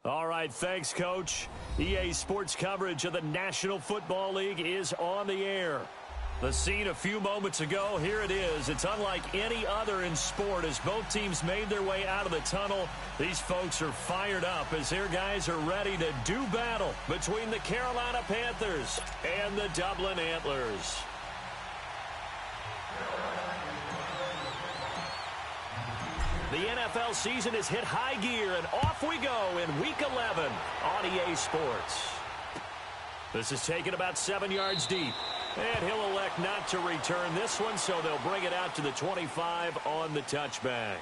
All right, thanks, Coach. EA Sports coverage of the National Football League is on the air. The scene a few moments ago, here it is. It's unlike any other in sport as both teams made their way out of the tunnel. These folks are fired up as their guys are ready to do battle between the Carolina Panthers and the Dublin Antlers. The NFL season has hit high gear, and off we go in Week 11 on EA Sports. This is taken about 7 yards deep. And he'll elect not to return this one, so they'll bring it out to the 25 on the touchback.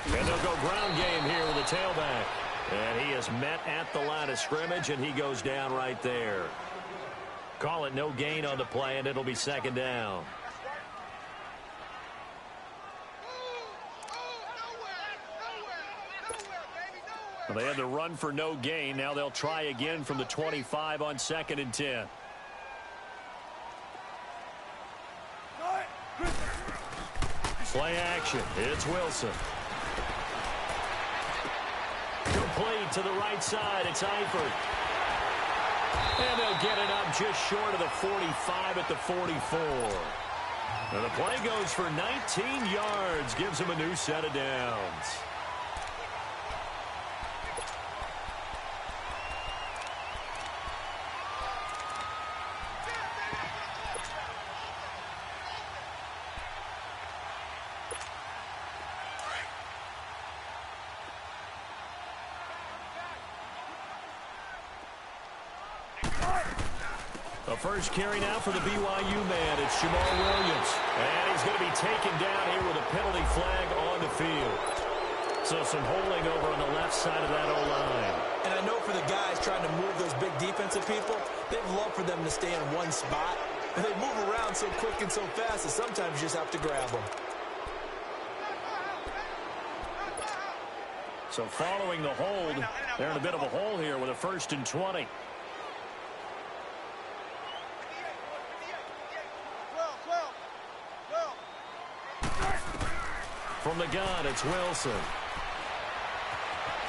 And they'll go ground game here with a tailback. And he is met at the line of scrimmage, and he goes down right there. Call it no gain on the play, and it'll be second down. Well, they had the run for no gain. Now they'll try again from the 25 on 2nd and 10. Play action. It's Wilson. Complete to the right side. It's Eifert. And they'll get it up just short of the 45 at the 44. And the play goes for 19 yards. Gives them a new set of downs. The first carry now for the BYU man. It's Jamal Williams. And he's going to be taken down here with a penalty flag on the field. So some holding over on the left side of that O-line. And I know for the guys trying to move those big defensive people, they'd love for them to stay in one spot. But they move around so quick and so fast that sometimes you just have to grab them. So following the hold, they're in a bit of a hole here with a 1st and 20. From the gun, it's Wilson.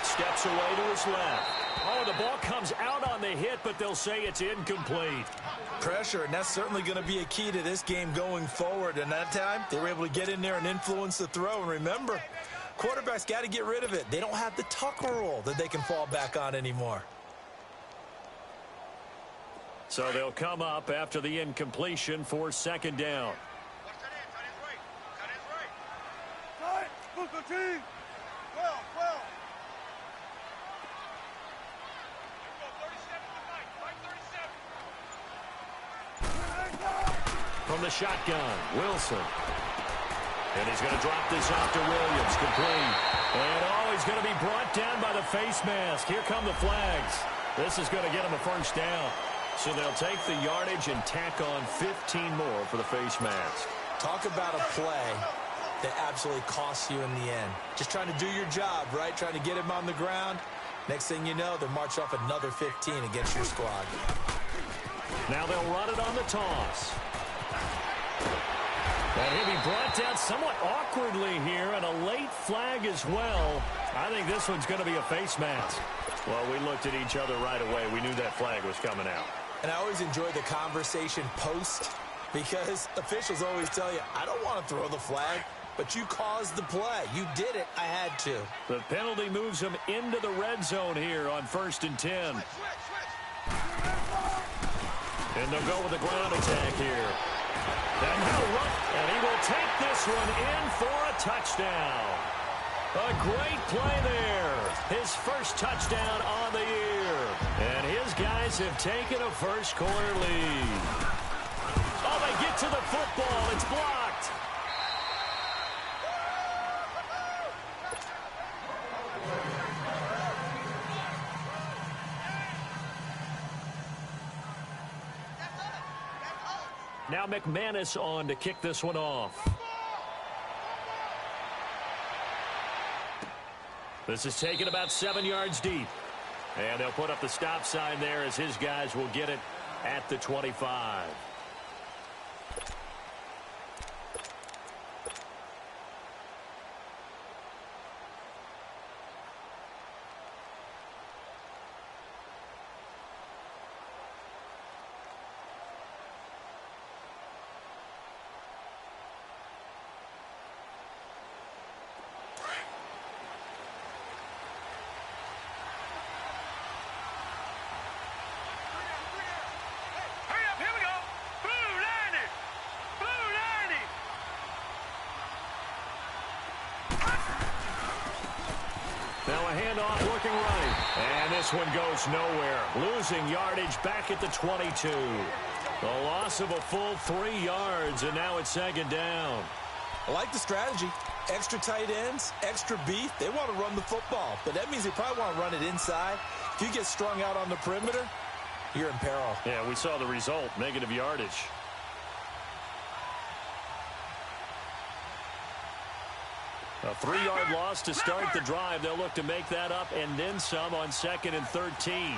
Steps away to his left. Oh, the ball comes out on the hit, but they'll say it's incomplete. Pressure, and that's certainly going to be a key to this game going forward. And that time, they were able to get in there and influence the throw. And remember, quarterbacks got to get rid of it. They don't have the tucker rule that they can fall back on anymore. So they'll come up after the incompletion for 2nd down. From the shotgun, Wilson. And he's going to drop this off to Williams, complete. And oh, he's going to be brought down by the face mask. Here come the flags. This is going to get him a 1st down. So they'll take the yardage and tack on 15 more for the face mask. Talk about a play that absolutely costs you in the end. Just trying to do your job, right? Trying to get him on the ground. Next thing you know, they'll march off another 15 against your squad. Now they'll run it on the toss. And he'll be brought down somewhat awkwardly here, and a late flag as well. I think this one's going to be a face mask. Well, we looked at each other right away. We knew that flag was coming out. And I always enjoy the conversation post, because officials always tell you, I don't want to throw the flag, but you caused the play. You did it. I had to. The penalty moves them into the red zone here on 1st and 10. And they'll go with the ground attack here. And he will take this one in for a touchdown. A great play there. His first touchdown on the year. And his guys have taken a first-quarter lead. Oh, they get to the football. It's blocked. Now McManus on to kick this one off. This is taken about 7 yards deep. And they'll put up the stop sign there as his guys will get it at the 25. Now a handoff looking right. And this one goes nowhere. Losing yardage back at the 22. The loss of a full 3 yards, and now it's second down. I like the strategy. Extra tight ends, extra beef. They want to run the football, but that means they probably want to run it inside. If you get strung out on the perimeter, you're in peril. Yeah, we saw the result, negative yardage. A 3-yard loss to start the drive. They'll look to make that up and then some on 2nd and 13.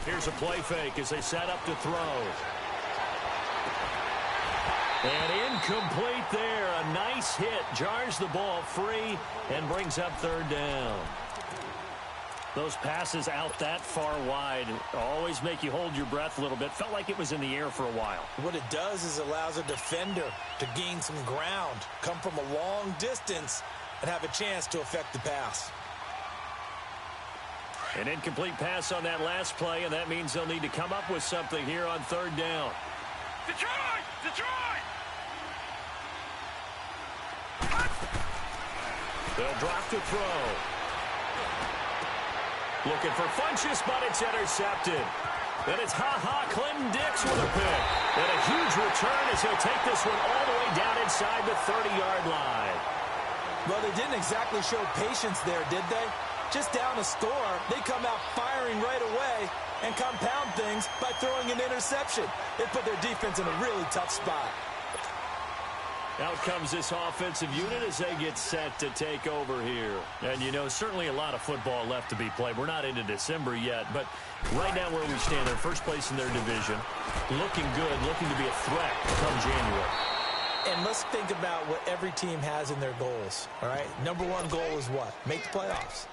Here's a play fake as they set up to throw. And incomplete there. A nice hit. Jars the ball free and brings up third down. Those passes out that far wide always make you hold your breath a little bit. Felt like it was in the air for a while. What it does is allows a defender to gain some ground, come from a long distance, and have a chance to affect the pass. An incomplete pass on that last play, and that means they'll need to come up with something here on third down. Detroit! Detroit! They'll drop to throw. Looking for Funchess, but it's intercepted. Then it's Clinton Dix with a pick. And a huge return as he'll take this one all the way down inside the 30-yard line. Well, they didn't exactly show patience there, did they? Just down a score, they come out firing right away and compound things by throwing an interception. It put their defense in a really tough spot. Out comes this offensive unit as they get set to take over here. And, you know, certainly a lot of football left to be played. We're not into December yet, but right now where we stand, they're first place in their division. Looking good, looking to be a threat come January. And let's think about what every team has in their goals, all right? Number one goal is what? Make the playoffs.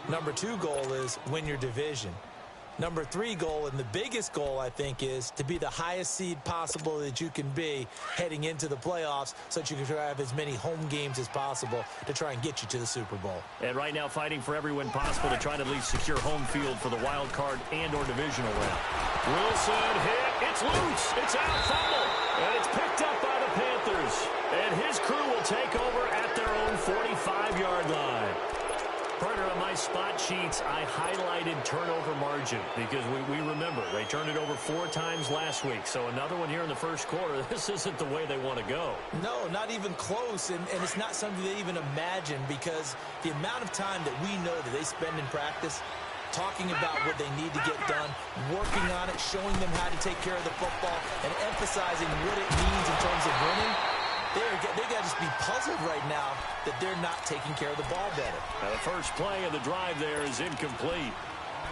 Number two goal is win your division. Number three goal, and the biggest goal, I think, is to be the highest seed possible that you can be heading into the playoffs so that you can have as many home games as possible to try and get you to the Super Bowl. And right now fighting for every win possible to try to at least secure home field for the wild card and or divisional round. Wilson hit. It's loose. It's out. Fumble. And it's picked up by the Panthers. And his crew will take over at their own 45-yard line. Partner, on my spot sheets, I highlighted turnover margin because we remember they turned it over 4 times last week. So another one here in the first quarter. This isn't the way they want to go. No, not even close. And it's not something they even imagine because the amount of time that we know that they spend in practice talking about what they need to get done, working on it, showing them how to take care of the football, and emphasizing what it means in terms of winning. They got to just be puzzled right now that they're not taking care of the ball better. Now the first play of the drive there is incomplete.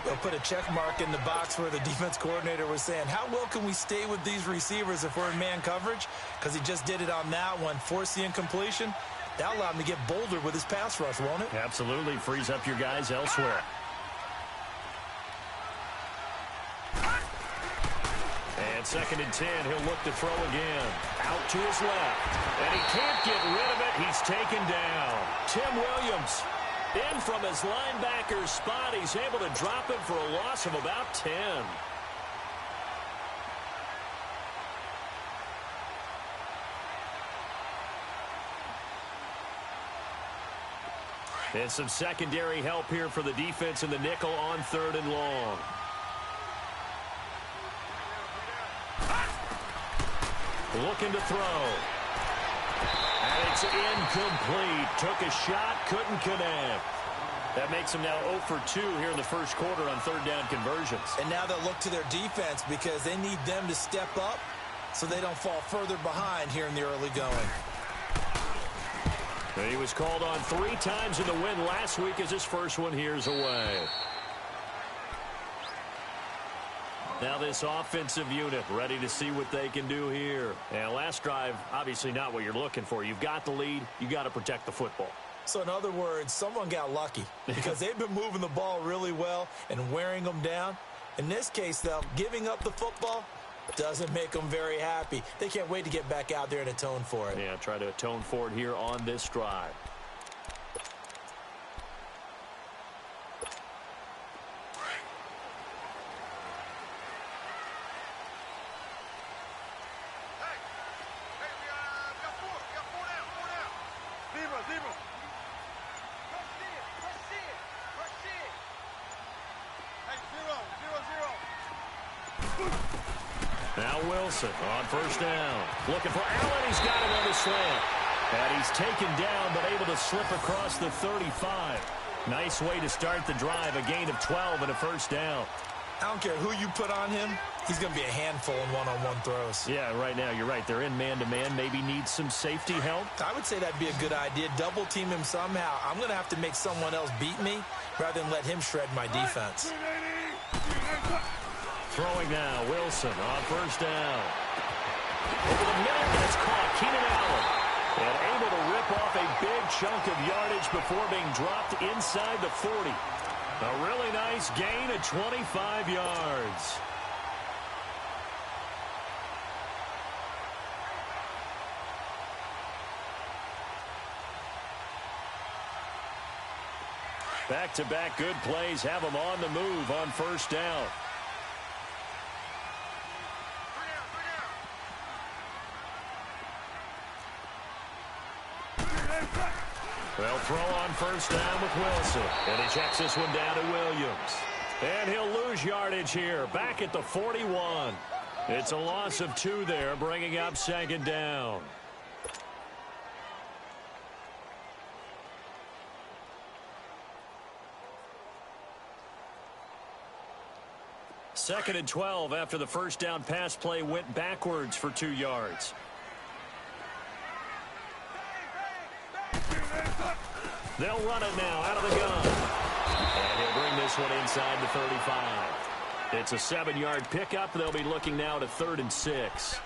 They'll put a check mark in the box where the defense coordinator was saying, how well can we stay with these receivers if we're in man coverage? Because he just did it on that one, forced the incompletion. That'll allow him to get bolder with his pass rush, won't it? Absolutely. Frees up your guys elsewhere. And 2nd and 10. He'll look to throw again. Out to his left. And he can't get rid of it. He's taken down. Tim Williams in from his linebacker's spot. He's able to drop it for a loss of about 10. And some secondary help here for the defense in the nickel on 3rd and long. Looking to throw. And it's incomplete. Took a shot, couldn't connect. That makes him now 0 for 2 here in the first quarter on 3rd down conversions. And now they'll look to their defense because they need them to step up so they don't fall further behind here in the early going. He was called on 3 times in the win last week as his first one here's away. Now this offensive unit ready to see what they can do here. And last drive, obviously not what you're looking for. You've got the lead. You got to protect the football. So in other words, someone got lucky because they've been moving the ball really well and wearing them down. In this case, though, giving up the football doesn't make them very happy. They can't wait to get back out there and atone for it. Yeah, try to atone for it here on this drive. Now Wilson on 1st down. Looking for Allen. He's got him on the slant. And he's taken down but able to slip across the 35. Nice way to start the drive. A gain of 12 and a 1st down. I don't care who you put on him. He's going to be a handful in one-on-one throws. Yeah, right now you're right. They're in man-to-man. Maybe needs some safety help. I would say that'd be a good idea. Double team him somehow. I'm going to have to make someone else beat me rather than let him shred my defense. Throwing now, Wilson on 1st down. Over the middle, and it's caught. Keenan Allen. And able to rip off a big chunk of yardage before being dropped inside the 40. A really nice gain of 25 yards. Back-to-back good plays have them on the move on 1st down. They'll throw on 1st down with Wilson. And he checks this one down to Williams. And he'll lose yardage here. Back at the 41. It's a loss of 2 there, bringing up 2nd down. Second and 12 after the 1st down pass play went backwards for 2 yards. They'll run it now out of the gun. And he'll bring this one inside the 35. It's a 7-yard pickup. They'll be looking now to 3rd and 6.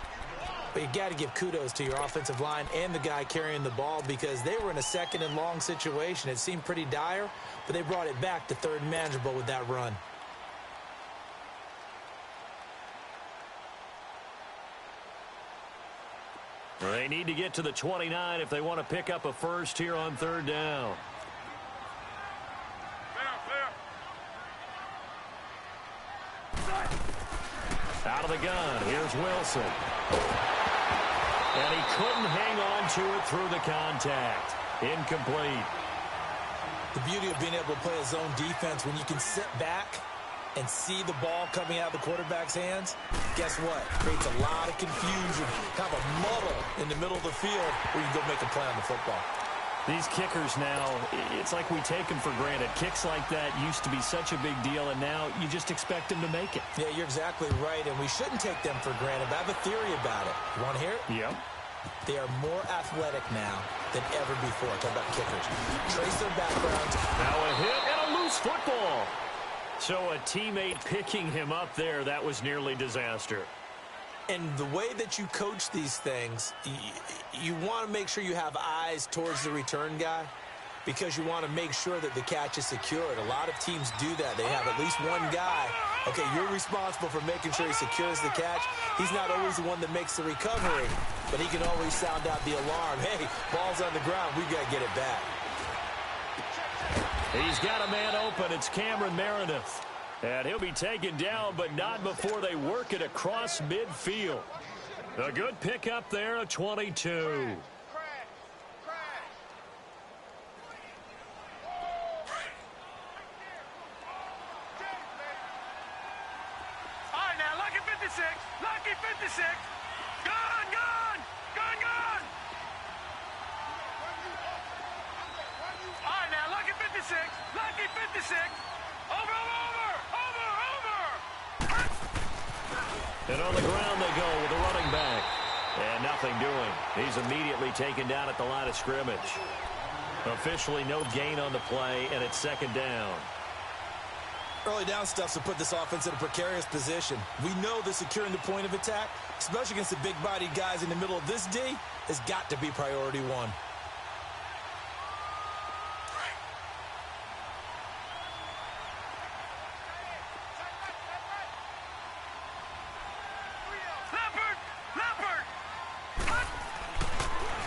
But you got to give kudos to your offensive line and the guy carrying the ball because they were in a 2nd and long situation. It seemed pretty dire, but they brought it back to 3rd and manageable with that run. They need to get to the 29 if they want to pick up a 1st here on 3rd down. Out of the gun, here's Wilson. And he couldn't hang on to it through the contact. Incomplete. The beauty of being able to play a zone defense when you can sit back and see the ball coming out of the quarterback's hands, guess what? Creates a lot of confusion, kind of a muddle in the middle of the field where you can go make a play on the football. These kickers now, it's like we take them for granted. Kicks like that used to be such a big deal, and now you just expect them to make it. Yeah, you're exactly right, and we shouldn't take them for granted. But I have a theory about it. You want to hear it? Yep. They are more athletic now than ever before. Talk about kickers. Trace their backgrounds. Now a hit and a loose football. So a teammate picking him up there, that was nearly disaster. And the way that you coach these things, you want to make sure you have eyes towards the return guy. because you want to make sure that the catch is secured. A lot of teams do that. They have at least one guy. Okay, you're responsible for making sure he secures the catch. He's not always the one that makes the recovery, but he can always sound out the alarm. Hey, ball's on the ground. We've got to get it back. He's got a man open. It's Cameron Meredith. And he'll be taken down, but not before they work it across midfield. A good pickup there, a 22. Lucky 56. Gone, gone. Gone, gone. All right, now, Lucky 56. Lucky 56. Over, over, over, over. And on the ground they go with the running back. And nothing doing. He's immediately taken down at the line of scrimmage. Officially no gain on the play, and it's second down. Early down stuff to put this offense in a precarious position. We know that securing the point of attack, especially against the big-bodied guys in the middle of this D, has got to be priority one.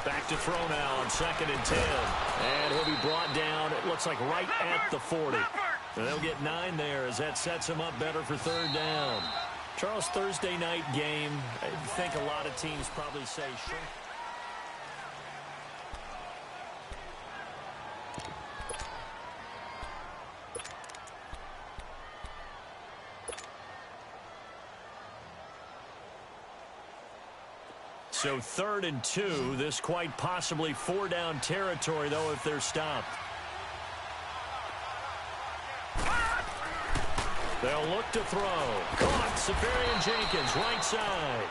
Back to throw now on 2nd and 10. And he'll be brought down, it looks like right at the 40. And they'll get 9 there as that sets them up better for 3rd down. Charles, Thursday night game, I think a lot of teams probably say shrink. So 3rd and 2, this quite possibly 4-down territory, though, if they're stopped. They'll look to throw. Caught. Safarian Jenkins, right side.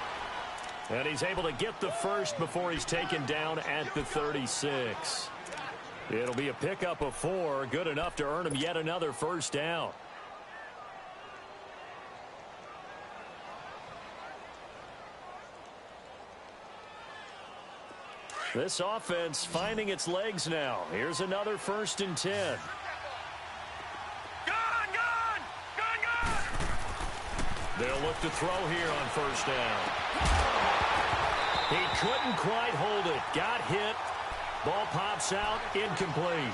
And he's able to get the first before he's taken down at the 36. It'll be a pickup of 4. Good enough to earn him yet another first down. This offense finding its legs now. Here's another 1st and 10. They'll look to throw here on 1st down. He couldn't quite hold it. Got hit. Ball pops out. Incomplete.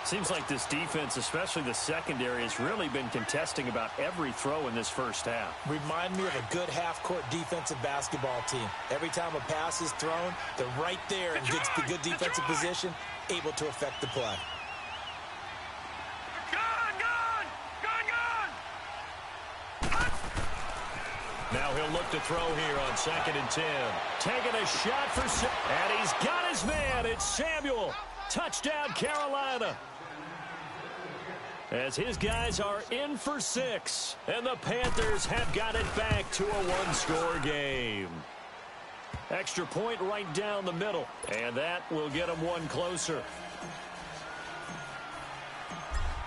Seems like this defense, especially the secondary, has really been contesting about every throw in this first half. Remind me of a good half-court defensive basketball team. Every time a pass is thrown, they're right there in good defensive position, able to affect the play. Now he'll look to throw here on 2nd and 10. Taking a shot for... And he's got his man. It's Samuel. Touchdown, Carolina. As his guys are in for 6. And the Panthers have got it back to a 1-score game. Extra point right down the middle. And that will get them 1 closer.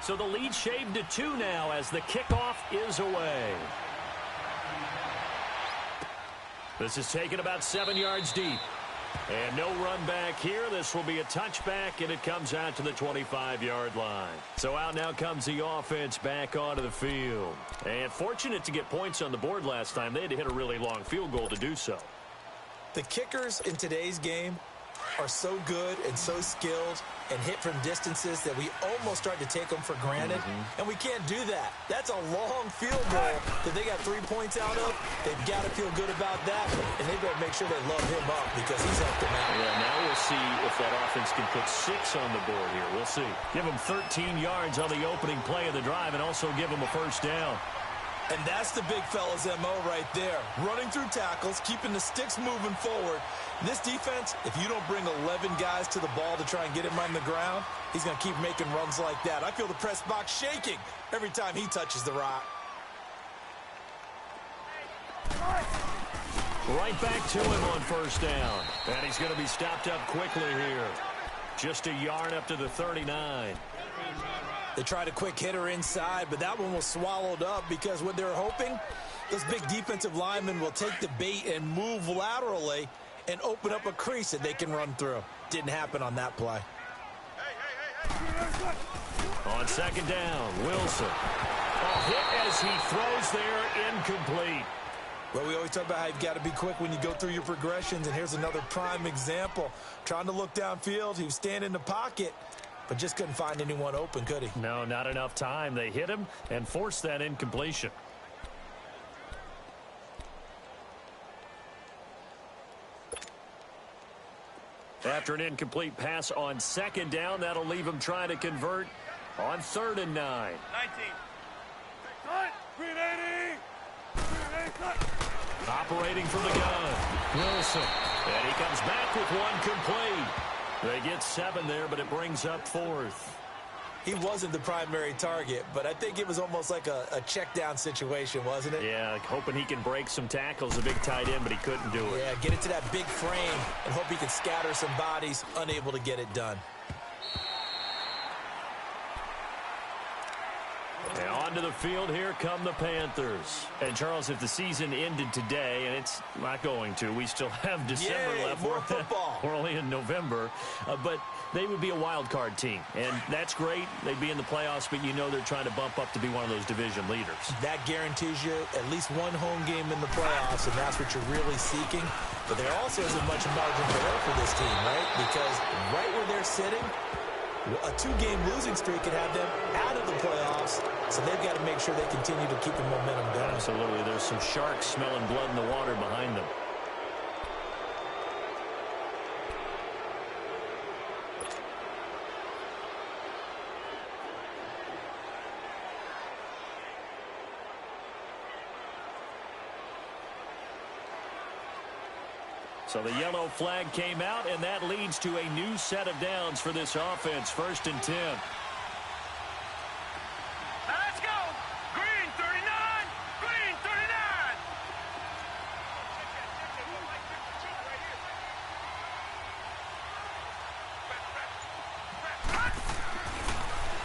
So the lead shaved to 2 now as the kickoff is away. This is taken about 7 yards deep. And no run back here. This will be a touchback, and it comes out to the 25-yard line. So out now comes the offense back onto the field. And fortunate to get points on the board last time. They had to hit a really long field goal to do so. The kickers in today's game are so good and so skilled and hit from distances that we almost start to take them for granted. And we can't do that. That's a long field goal that they got 3 points out of. They've got to feel good about that, and they better make sure they love him up because he's helped them out. Yeah, now we'll see if that offense can put 6 on the board here. We'll see. Give them 13 yards on the opening play of the drive and also give them a first down. And that's the big fella's MO right there. Running through tackles, keeping the sticks moving forward. This defense, if you don't bring 11 guys to the ball to try and get him on the ground, he's going to keep making runs like that. I feel the press box shaking every time he touches the rock. Right back to him on first down. And he's going to be stopped up quickly here. Just a yard up to the 39. They tried a quick hitter inside, but that one was swallowed up because what they're hoping, those big defensive linemen will take the bait and move laterally and open up a crease that they can run through. Didn't happen on that play. On second down, Wilson. Hit as he throws there, incomplete. Well, we always talk about how you've got to be quick when you go through your progressions, and here's another prime example. Trying to look downfield, he was standing in the pocket, but just couldn't find anyone open, could he? No, not enough time. They hit him and forced that incompletion. After an incomplete pass on second down, that'll leave him trying to convert on 3rd and 9. 19. Cut. Green 80. Green 80. Cut. Operating from the gun, Wilson. And he comes back with one complete. They get 7 there, but it brings up 4th. He wasn't the primary target, but I think it was almost like a check down situation, wasn't it? Yeah, hoping he can break some tackles, a big tight end, but he couldn't do it. Yeah, get into that big frame and hope he can scatter some bodies, unable to get it done. And onto the field, here come the Panthers. And, Charles, if the season ended today, and it's not going to, we still have December left. More football. We're only in November. But they would be a wild card team. And that's great. They'd be in the playoffs, but you know they're trying to bump up to be one of those division leaders. That guarantees you at least one home game in the playoffs, and that's what you're really seeking. But there also isn't much margin for error for this team, right? Because right where they're sitting, a 2-game losing streak could have them out of the playoffs, so they've got to make sure they continue to keep the momentum going. Absolutely. There's some sharks smelling blood in the water behind them. So the yellow flag came out, and that leads to a new set of downs for this offense. 1st and 10. Now let's go. Green 39. Green 39.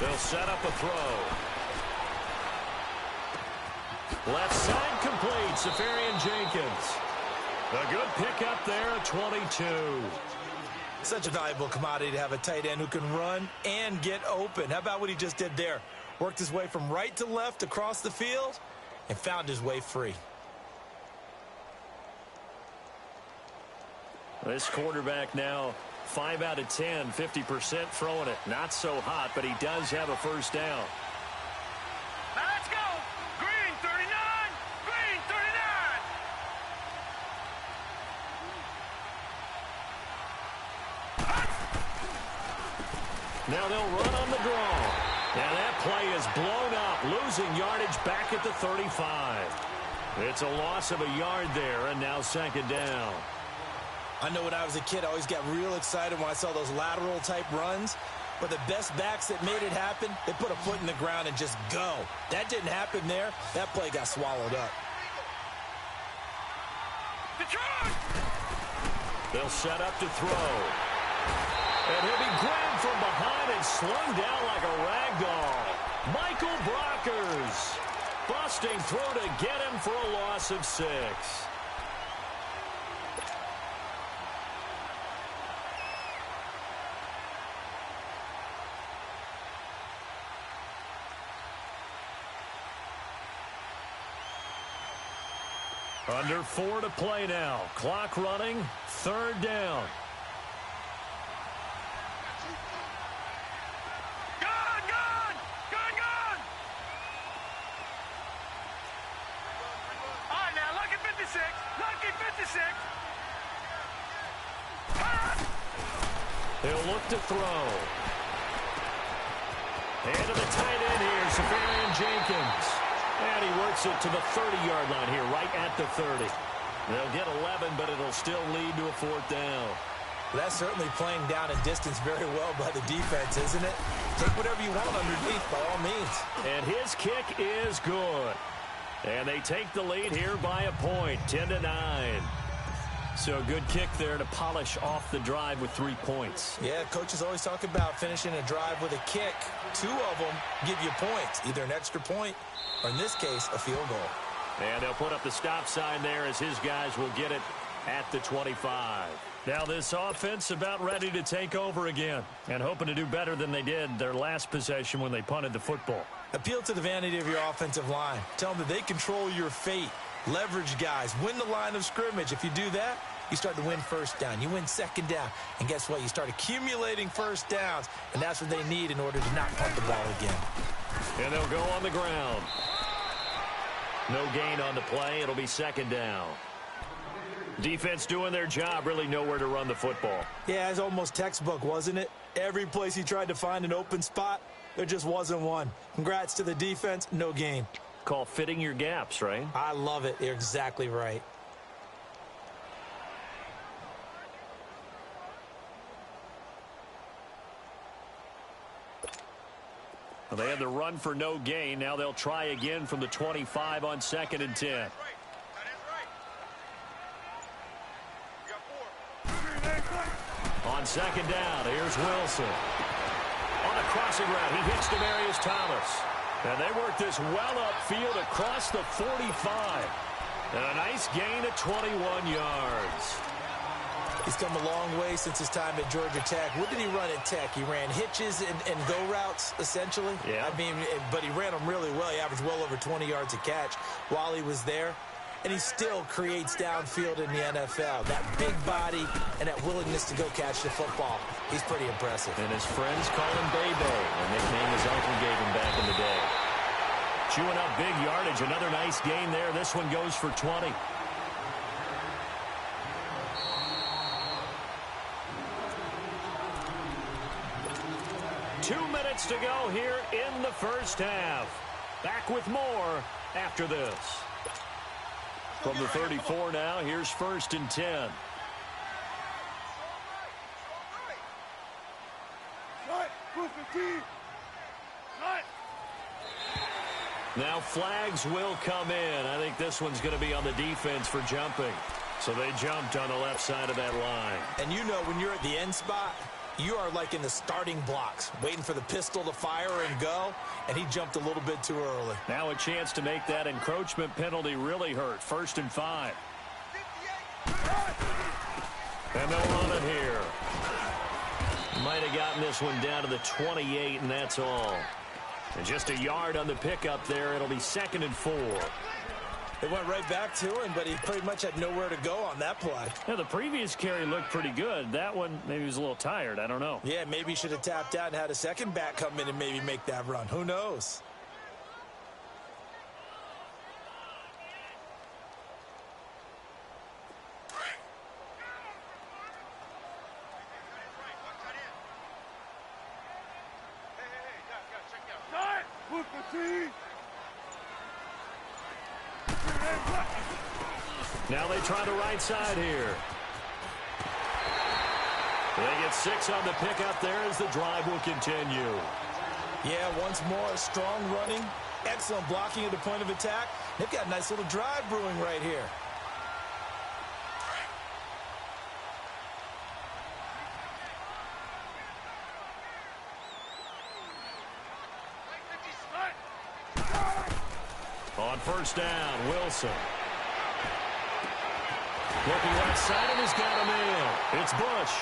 They'll set up a throw. Left side complete. Safarian Jenkins. A good pickup there, 22. Such a valuable commodity to have a tight end who can run and get open. How about what he just did there? Worked his way from right to left across the field and found his way free. This quarterback now 5 out of 10, 50% throwing it. Not so hot, but he does have a first down. Now let's go. Green 39. Green 39. Now they'll run on the draw. And that play is blown up, losing yardage back at the 35. It's a loss of a yard there, and now 2nd down. I know when I was a kid, I always got real excited when I saw those lateral-type runs. But the best backs that made it happen, they put a foot in the ground and just go. That didn't happen there. That play got swallowed up. Detroit. They'll set up to throw. And he'll be grabbed from behind and slung down like a rag doll. Michael Brockers busting through to get him for a loss of 6. Under 4 to play now. Clock running. 3rd down. Gone, gone, gone, gone. All right, now, lucky 56. Lucky 56. He'll look to throw. And to the tight end here, Safarian Jenkins. And he works it to the 30-yard line here, right at the 30. They'll get 11, but it'll still lead to a 4th down. That's certainly playing down and distance very well by the defense, isn't it? Take whatever you want underneath, by all means. And his kick is good. And they take the lead here by a point, 10-9. So a good kick there to polish off the drive with 3 points. Yeah, coaches always talk about finishing a drive with a kick. 2 of them give you points, either an extra point or, in this case, a field goal. And they'll put up the stop sign there as his guys will get it at the 25. Now this offense about ready to take over again and hoping to do better than they did their last possession when they punted the football. Appeal to the vanity of your offensive line. Tell them that they control your fate. Leverage guys. Win the line of scrimmage. If you do that, you start to win first down. You win second down. And guess what? You start accumulating first downs. And that's what they need in order to not punt the ball again. And they'll go on the ground. No gain on the play. It'll be second down. Defense doing their job, really nowhere to run the football. Yeah, it's almost textbook, wasn't it? Every place he tried to find an open spot, there just wasn't one. Congrats to the defense, no gain. Call fitting your gaps, right? I love it. You're exactly right. Well, they had the run for no gain. Now they'll try again from the 25 on 2nd and 10. On second down, here's Wilson. On a crossing route, he hits Demaryius Thomas. And they work this well upfield across the 45. And a nice gain of 21 yards. He's come a long way since his time at Georgia Tech. What did he run at Tech? He ran hitches and go routes, essentially. Yeah. I mean, but he ran them really well. He averaged well over 20 yards a catch while he was there. And he still creates downfield in the NFL. That big body and that willingness to go catch the football. He's pretty impressive. And his friends call him Bebe, a nickname his uncle gave him back in the day. Chewing up big yardage. Another nice gain there. This one goes for 20. Two minutes to go here in the first half. Back with more after this. From the 34 now, here's 1st and 10. Now flags will come in. I think this one's going to be on the defense for jumping. So they jumped on the left side of that line. And you know when you're at the end spot, you are like in the starting blocks, waiting for the pistol to fire and go, and he jumped a little bit too early. Now a chance to make that encroachment penalty really hurt. 1st and 5. And they'll run it here. Might have gotten this one down to the 28, and that's all. And just a yard on the pickup there. It'll be 2nd and 4. They went right back to him, but he pretty much had nowhere to go on that play. Yeah, the previous carry looked pretty good. That one, maybe he was a little tired. I don't know. Yeah, maybe he should have tapped out and had a second back come in and maybe make that run. Who knows? Now they try the right side here. They get 6 on the pickup there as the drive will continue. Yeah, once more, strong running, excellent blocking at the point of attack. They've got a nice little drive brewing right here. On 1st down, Wilson. Looking left side and has got him in. It's Bush.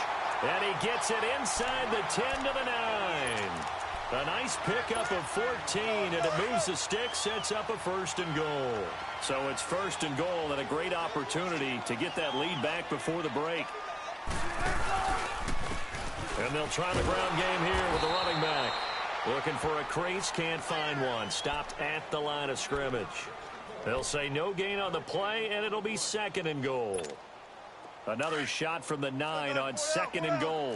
And he gets it inside the 10 to the 9. A nice pickup of 14, and it moves the stick, sets up a 1st and goal. So it's 1st and goal and a great opportunity to get that lead back before the break. And they'll try the ground game here with the running back. Looking for a crease, can't find one. Stopped at the line of scrimmage. They'll say no gain on the play, and it'll be 2nd and goal. Another shot from the 9 on 2nd and goal.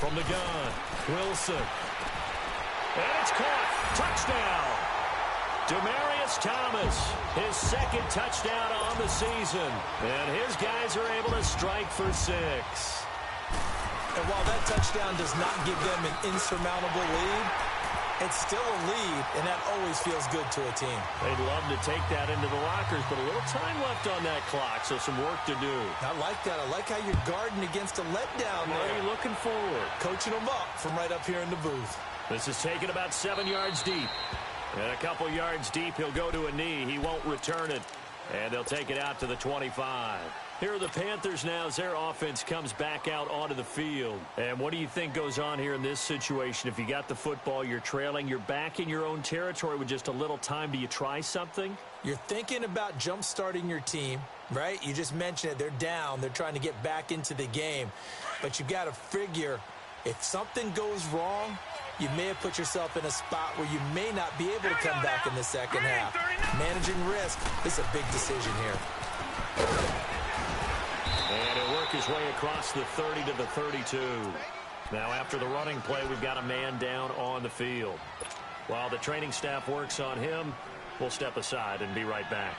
From the gun, Wilson. And it's caught. Touchdown. Demaryius Thomas, his 2nd touchdown on the season. And his guys are able to strike for 6. And while that touchdown does not give them an insurmountable lead, it's still a lead, and that always feels good to a team. They'd love to take that into the lockers, but a little time left on that clock, so some work to do. I like that. I like how you're guarding against a letdown there. Already looking forward. Coaching them up from right up here in the booth. This is taken about 7 yards deep. And a couple yards deep, he'll go to a knee. He won't return it. And they'll take it out to the 25. Here are the Panthers now as their offense comes back out onto the field. And what do you think goes on here in this situation? If you got the football, you're trailing, you're back in your own territory with just a little time. Do you try something? You're thinking about jump-starting your team, right? You just mentioned it. They're down. They're trying to get back into the game. But you've got to figure if something goes wrong, you may have put yourself in a spot where you may not be able to come back in the second half. Managing risk is a big decision here. And he'll work his way across the 30 to the 32. Now after the running play, we've got a man down on the field. While the training staff works on him, we'll step aside and be right back.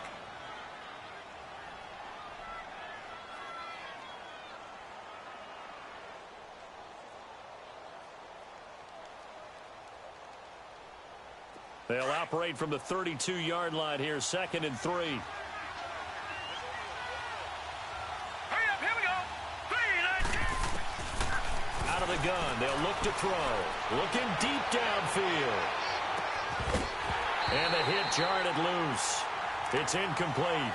They'll operate from the 32-yard line here, 2nd and 3. Hurry up, here we go. 3, 9. Out of the gun, they'll look to throw. Looking deep downfield. And the hit jarred it loose. It's incomplete.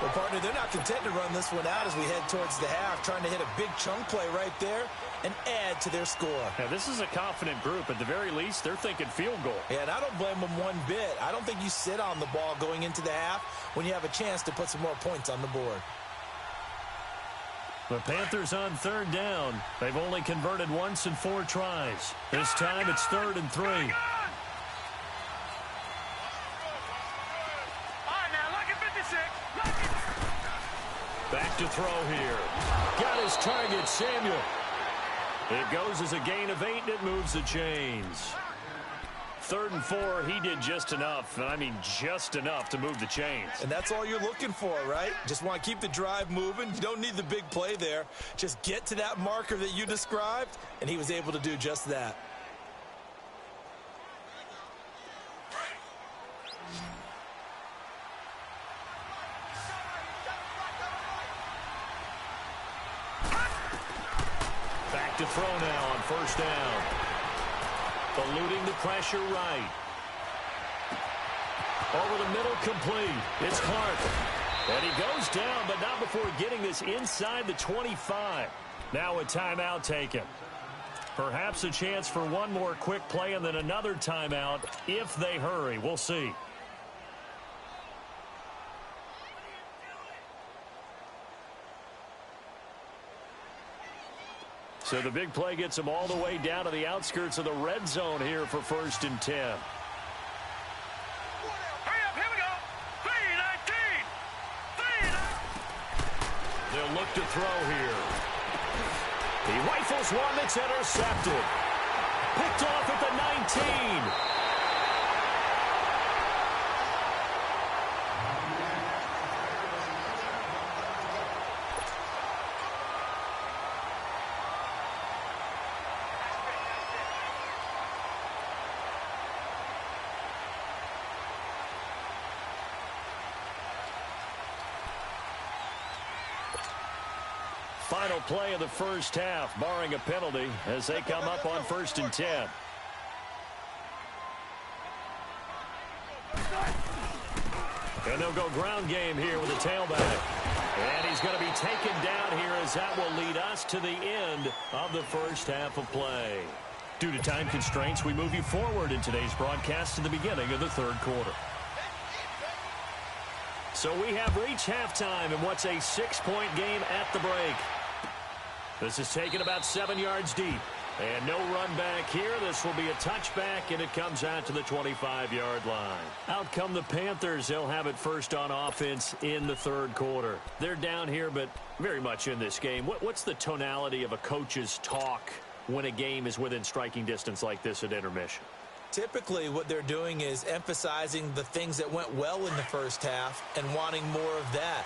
Well, partner, they're not content to run this one out as we head towards the half, trying to hit a big chunk play right there and add to their score. Now, this is a confident group. At the very least, they're thinking field goal. Yeah, and I don't blame them one bit. I don't think you sit on the ball going into the half when you have a chance to put some more points on the board. The Panthers on 3rd down. They've only converted once in 4 tries. This time it's 3rd and 3. Back to throw here. Got his target, Samuel. It goes as a gain of 8, and it moves the chains. 3rd and 4, he did just enough, and I mean just enough to move the chains. And that's all you're looking for, right? Just want to keep the drive moving. You don't need the big play there. Just get to that marker that you described, and he was able to do just that. To throw now on 1st down. Eluding the pressure right. Over the middle, complete. It's Clark. And he goes down, but not before getting this inside the 25. Now a timeout taken. Perhaps a chance for one more quick play and then another timeout if they hurry. We'll see. So the big play gets them all the way down to the outskirts of the red zone here for 1st and 10. Hurry up, here we go. 3, 19. 3, 9. They'll look to throw here. He rifles one that's intercepted. Picked off at the 19. Final play of the 1st half, barring a penalty, as they come up on 1st and 10. And they'll go ground game here with a tailback. And he's going to be taken down here as that will lead us to the end of the 1st half of play. Due to time constraints, we move you forward in today's broadcast to the beginning of the 3rd quarter. So we have reached halftime in what's a 6-point game at the break. This is taken about 7 yards deep. And no run back here. This will be a touchback, and it comes out to the 25-yard line. Out come the Panthers. They'll have it first on offense in the 3rd quarter. They're down here, but very much in this game. What's the tonality of a coach's talk when a game is within striking distance like this at intermission? Typically, what they're doing is emphasizing the things that went well in the 1st half and wanting more of that.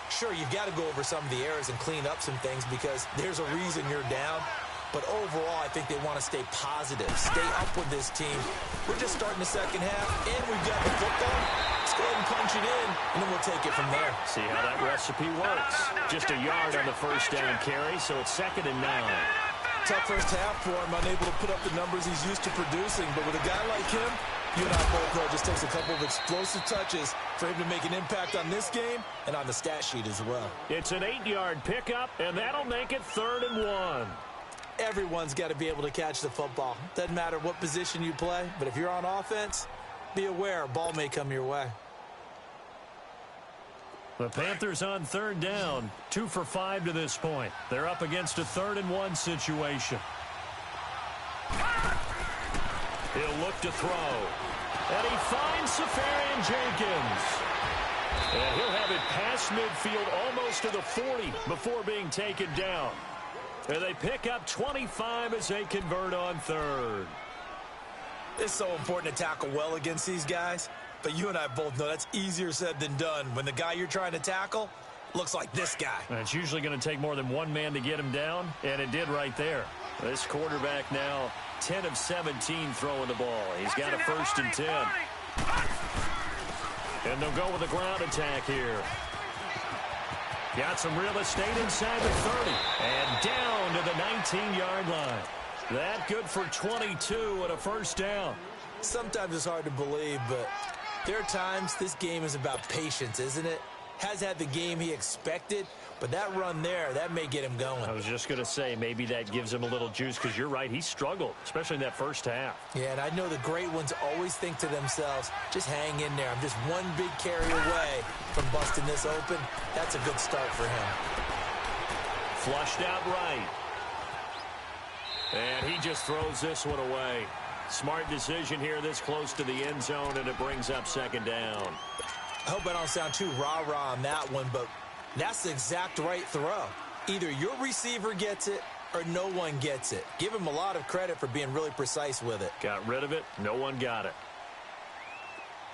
Sure, you've got to go over some of the errors and clean up some things because there's a reason you're down. But overall, I think they want to stay positive, stay up with this team. We're just starting the 2nd half, and we've got the football. Let's go ahead and punch it in, and then we'll take it from there. See how that recipe works. Just a yard on the 1st down carry, so it's 2nd and 9. Tough 1st half for him, unable to put up the numbers he's used to producing. But with a guy like him, You and I both know it just takes a couple of explosive touches for him to make an impact on this game and on the stat sheet as well. It's an 8-yard pickup, and that'll make it 3rd and 1. Everyone's got to be able to catch the football. Doesn't matter what position you play, but if you're on offense, be aware a ball may come your way. The Panthers on 3rd down, 2 for 5 to this point. They're up against a 3rd and 1 situation. He'll look to throw. And he finds Safarian Jenkins. And he'll have it past midfield almost to the 40 before being taken down. And they pick up 25 as they convert on 3rd. It's so important to tackle well against these guys. But you and I both know that's easier said than done when the guy you're trying to tackle looks like this guy. And it's usually going to take more than one man to get him down, and it did right there. This quarterback now 10 of 17 throwing the ball. He's got a 1st and 10. And they'll go with a ground attack here. Got some real estate inside the 30. And down to the 19-yard line. That good for 22 and a 1st down. Sometimes it's hard to believe, but there are times this game is about patience, isn't it? Has had the game he expected, but that run there, that may get him going. I was just going to say, maybe that gives him a little juice, because you're right, he struggled, especially in that 1st half. Yeah, and I know the great ones always think to themselves, just hang in there. I'm just one big carry away from busting this open. That's a good start for him. Flushed out right. And he just throws this one away. Smart decision here this close to the end zone, and it brings up 2nd down. I hope I don't sound too rah-rah on that one, but that's the exact right throw. Either your receiver gets it or no one gets it. Give him a lot of credit for being really precise with it. Got rid of it. No one got it.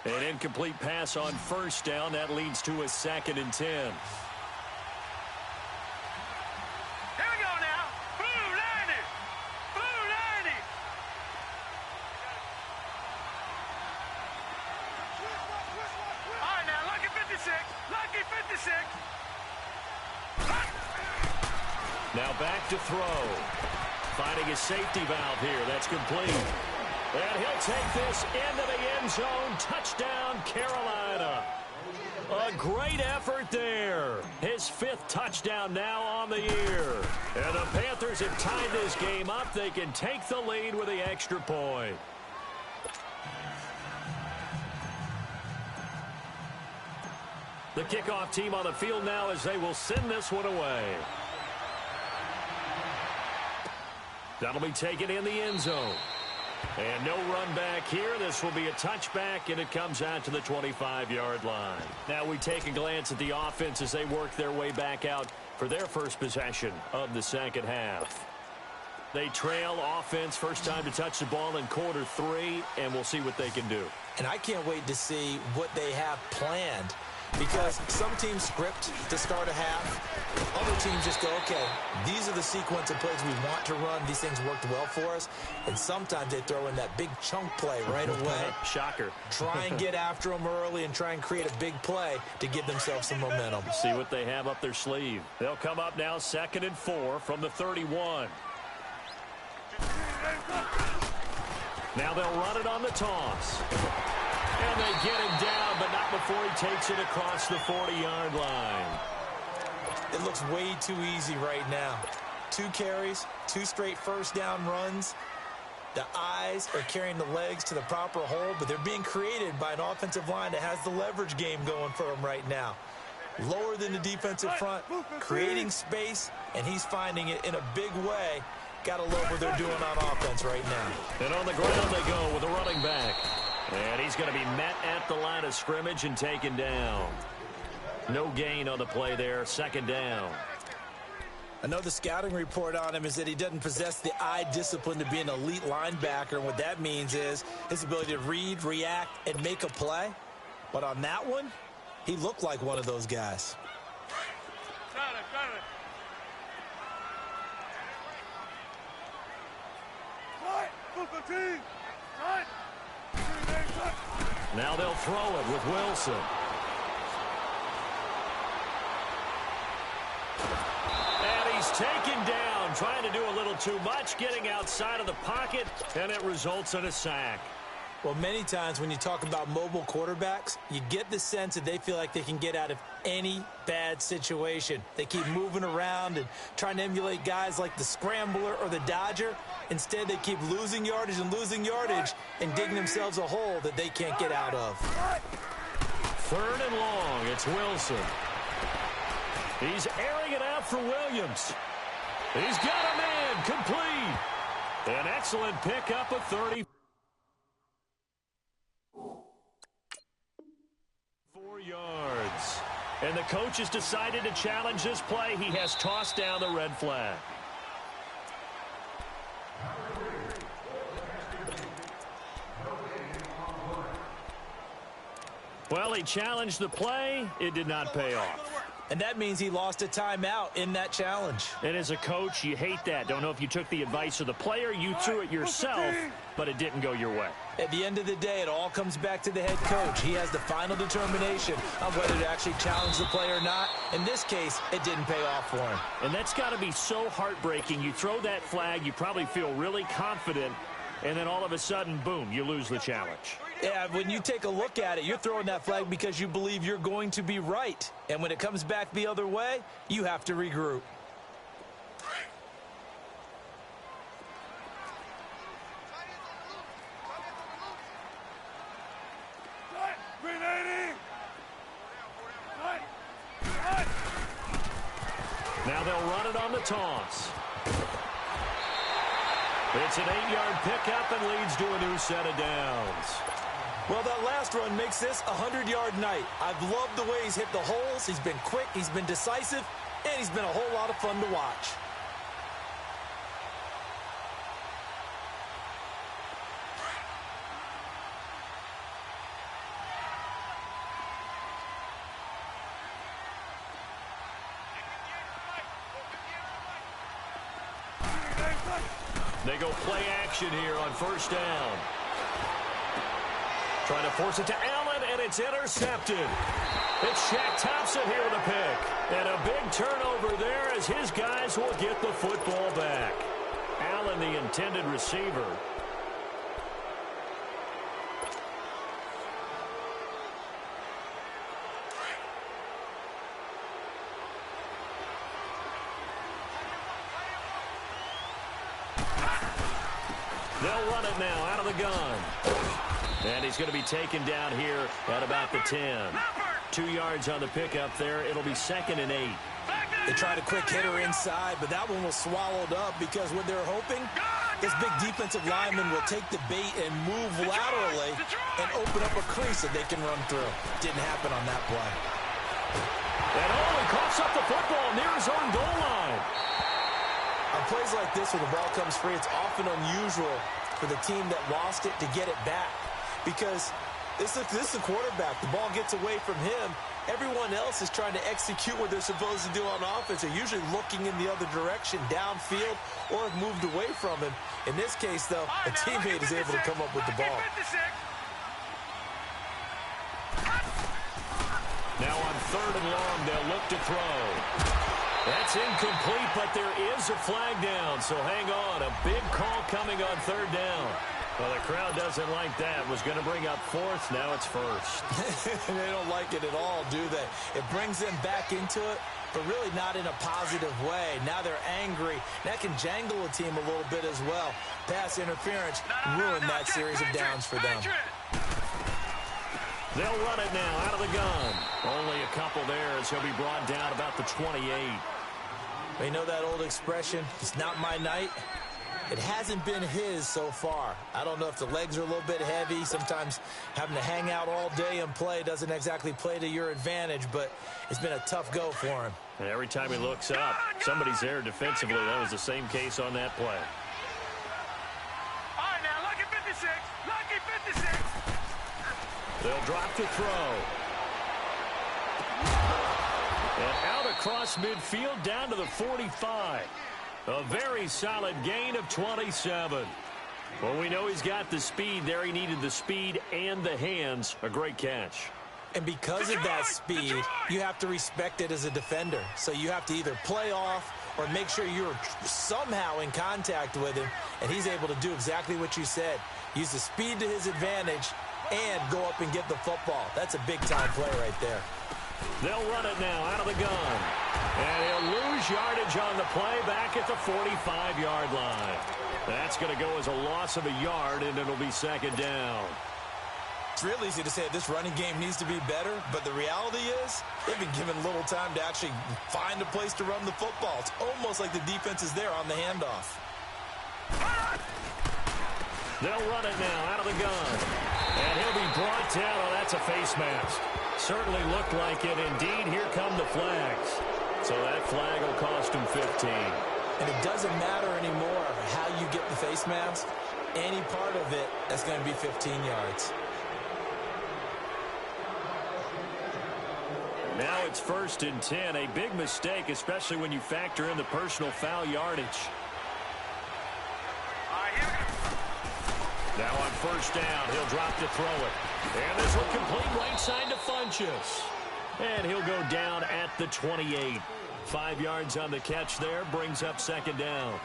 An incomplete pass on 1st down. That leads to a 2nd and 10. Now back to throw. Finding his safety valve here. That's complete. And he'll take this into the end zone. Touchdown, Carolina. A great effort there. His 5th touchdown now on the year. And the Panthers have tied this game up. They can take the lead with the extra point. The kickoff team on the field now as they will send this one away. That'll be taken in the end zone. And no run back here. This will be a touchback, and it comes out to the 25-yard line. Now we take a glance at the offense as they work their way back out for their first possession of the 2nd half. They trail offense, first time to touch the ball in quarter 3, and we'll see what they can do. And I can't wait to see what they have planned, because some teams script to start a half. Other teams just go, okay, these are the sequence of plays we want to run. These things worked well for us. And sometimes they throw in that big chunk play right away. Shocker. Try and get after them early and try and create a big play to give themselves some momentum. See what they have up their sleeve. They'll come up now 2nd and 4 from the 31. Now they'll run it on the toss. And they get him down, but not before he takes it across the 40-yard line. It looks way too easy right now. 2 carries, 2 straight 1st down runs. The eyes are carrying the legs to the proper hole, but they're being created by an offensive line that has the leverage game going for them right now. Lower than the defensive front, creating space, and he's finding it in a big way. Got to love what they're doing on offense right now. And on the ground they go with a running back. And he's going to be met at the line of scrimmage and taken down. No gain on the play there, 2nd down. I know the scouting report on him is that he doesn't possess the eye discipline to be an elite linebacker. And what that means is his ability to read, react, and make a play. But on that one, he looked like one of those guys. Now they'll throw it with Wilson. And he's taken down, trying to do a little too much, getting outside of the pocket, and it results in a sack. Well, many times when you talk about mobile quarterbacks, you get the sense that they feel like they can get out of any bad situation. They keep moving around and trying to emulate guys like the Scrambler or the Dodger. Instead, they keep losing yardage and digging themselves a hole that they can't get out of. 3rd and long. It's Wilson. He's airing it out for Williams. He's got a man complete. An excellent pickup of 30. 4 yards. And the coach has decided to challenge this play. He has tossed down the red flag. Well, he challenged the play. It did not pay off. And that means he lost a timeout in that challenge. And as a coach, you hate that. Don't know if you took the advice of the player, you threw it yourself, but it didn't go your way. At the end of the day, it all comes back to the head coach. He has the final determination on whether to actually challenge the play or not. In this case, it didn't pay off for him. And that's got to be so heartbreaking. You throw that flag, you probably feel really confident, and then all of a sudden, boom, you lose the challenge. Yeah, when you take a look at it, you're throwing that flag because you believe you're going to be right. And when it comes back the other way, you have to regroup. Now they'll run it on the toss. It's an 8-yard pickup and leads to a new set of downs. Well, that last run makes this a 100-yard night. I've loved the way he's hit the holes. He's been quick, he's been decisive, and he's been a whole lot of fun to watch. They go play action here on 1st down. Trying to force it to Allen, and it's intercepted. It's Shaq Thompson here with a pick. And a big turnover there as his guys will get the football back. Allen, the intended receiver. They'll run it now out of the gun. And he's going to be taken down here at about the 10. 2 yards on the pickup there. It'll be 2nd and 8. They tried a quick hitter inside, but that one was swallowed up because what they're hoping, this big defensive lineman will take the bait and move laterally and open up a crease that they can run through. Didn't happen on that play. And he coughs up the football near his own goal line. On plays like this where the ball comes free, it's often unusual for the team that lost it to get it back. Because this is a quarterback. The ball gets away from him. Everyone else is trying to execute what they're supposed to do on offense. They're usually looking in the other direction, downfield, or have moved away from him. In this case, though, a teammate is able to come up with the ball. Now on 3rd and long, they'll look to throw. That's incomplete, but there is a flag down, so hang on. A big call coming on 3rd down. Well, the crowd doesn't like that. Was going to bring up 4th. Now it's 1st. They don't like it at all, do they? It brings them back into it, but really not in a positive way. Now they're angry. That can jangle a team a little bit as well. Pass interference ruined that series of downs for them. They'll run it now out of the gun. Only a couple there as he'll be brought down about the 28. You know that old expression, it's not my night? It hasn't been his so far. I don't know if the legs are a little bit heavy. Sometimes having to hang out all day and play doesn't exactly play to your advantage, but it's been a tough go for him. And every time he looks up, somebody's there defensively. That was the same case on that play. All right, now, lucky 56. Lucky 56. They'll drop to throw. And out across midfield down to the 45. A very solid gain of 27. Well, we know he's got the speed there. He needed the speed and the hands. A great catch. And because of that speed, you have to respect it as a defender. So you have to either play off or make sure you're somehow in contact with him, and he's able to do exactly what you said. Use the speed to his advantage and go up and get the football. That's a big-time play right there. They'll run it now out of the gun. And he'll lose yardage on the play back at the 45-yard line. That's going to go as a loss of a yard, and it'll be second down. It's real easy to say this running game needs to be better, but the reality is they've been given little time to actually find a place to run the football. It's almost like the defense is there on the handoff. They'll run it now out of the gun. And he'll be brought down. Oh, that's a face mask. Certainly looked like it. Indeed, here come the flags. So that flag will cost him 15. And it doesn't matter anymore how you get the face mask. Any part of it, that's going to be 15 yards. Now it's 1st and 10. A big mistake, especially when you factor in the personal foul yardage. Now on 1st down, he'll drop to throw it. And this will complete right side to Funchess. And he'll go down at the 28. 5 yards on the catch there, brings up 2nd down.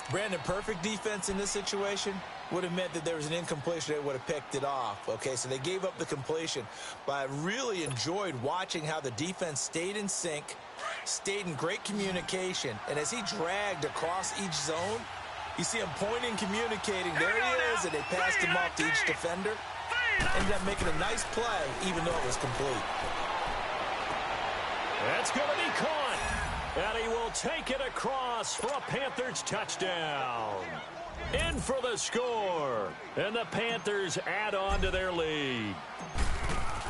Brandon, perfect defense in this situation would have meant that there was an incompletion. They would have picked it off. Okay, so they gave up the completion. But I really enjoyed watching how the defense stayed in sync, stayed in great communication. And as he dragged across each zone, you see him pointing, communicating. There he is, and they passed him off to each defender. Ended up making a nice play, even though it was complete. That's going to be caught. And he will take it across for a Panthers touchdown. In for the score. And the Panthers add on to their lead.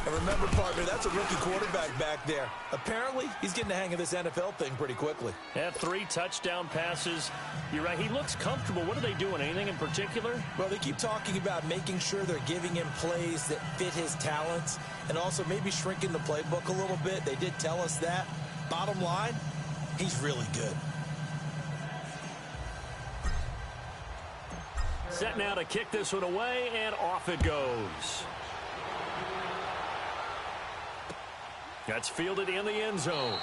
And remember, partner, that's a rookie quarterback back there. Apparently, he's getting the hang of this NFL thing pretty quickly. Had 3 touchdown passes. You're right, he looks comfortable. What are they doing? Anything in particular? Well, they keep talking about making sure they're giving him plays that fit his talents and also maybe shrinking the playbook a little bit. They did tell us that. Bottom line, he's really good. Set now to kick this one away, and off it goes. That's fielded in the end zone.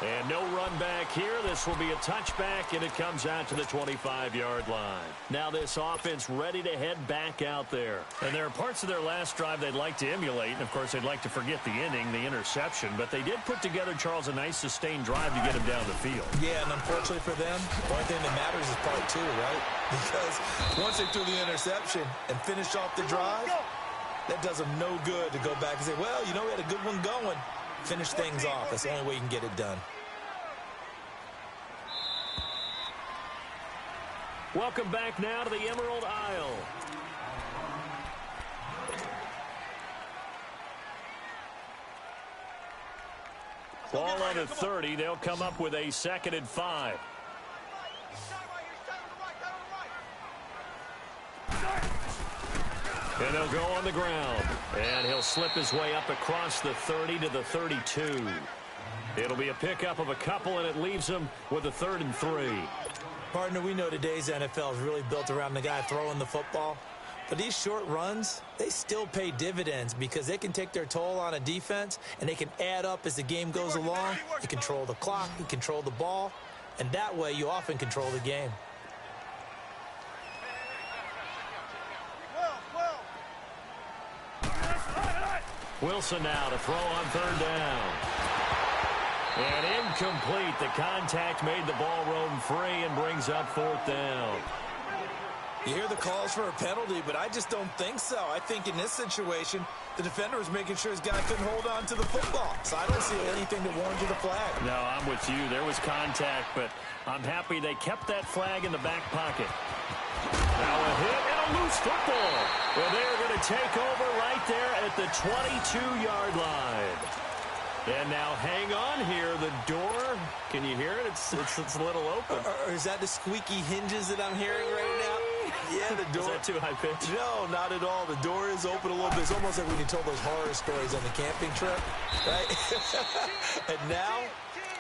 And no run back here. This will be a touchback, and it comes out to the 25-yard line. Now this offense ready to head back out there. And there are parts of their last drive they'd like to emulate. And, of course, they'd like to forget the ending, the interception. But they did put together, Charles, a nice sustained drive to get him down the field. Yeah, and unfortunately for them, the only thing that matters is part 2, right? Because once they threw the interception and finished off the drive, that does them no good to go back and say, well, you know, we had a good one going. Finish things off. That's the only way you can get it done. Welcome back now to the Emerald Isle. Ball on the 30. They'll come up with a 2nd and 5. And they'll go on the ground. And he'll slip his way up across the 30 to the 32. It'll be a pickup of a couple, and it leaves them with a 3rd and 3. Partner, we know today's NFL is really built around the guy throwing the football. But these short runs, they still pay dividends because they can take their toll on a defense, and they can add up as the game goes along. You control the clock, you control the ball, and that way you often control the game. Wilson now to throw on 3rd down. And incomplete. The contact made the ball roam free and brings up 4th down. You hear the calls for a penalty, but I just don't think so. I think in this situation, the defender was making sure his guy couldn't hold on to the football. So I don't see anything that warranted a flag. No, I'm with you. There was contact, but I'm happy they kept that flag in the back pocket. Now a hit and a loose football. Well, they're going to take over right there at the 22-yard line. And now hang on here. The door, can you hear it? It's a little open. Or is that the squeaky hinges that I'm hearing right now? Yeah, the door. Is that too high pitch? No, not at all. The door is open a little bit. It's almost like when you told those horror stories on the camping trip, right? And now,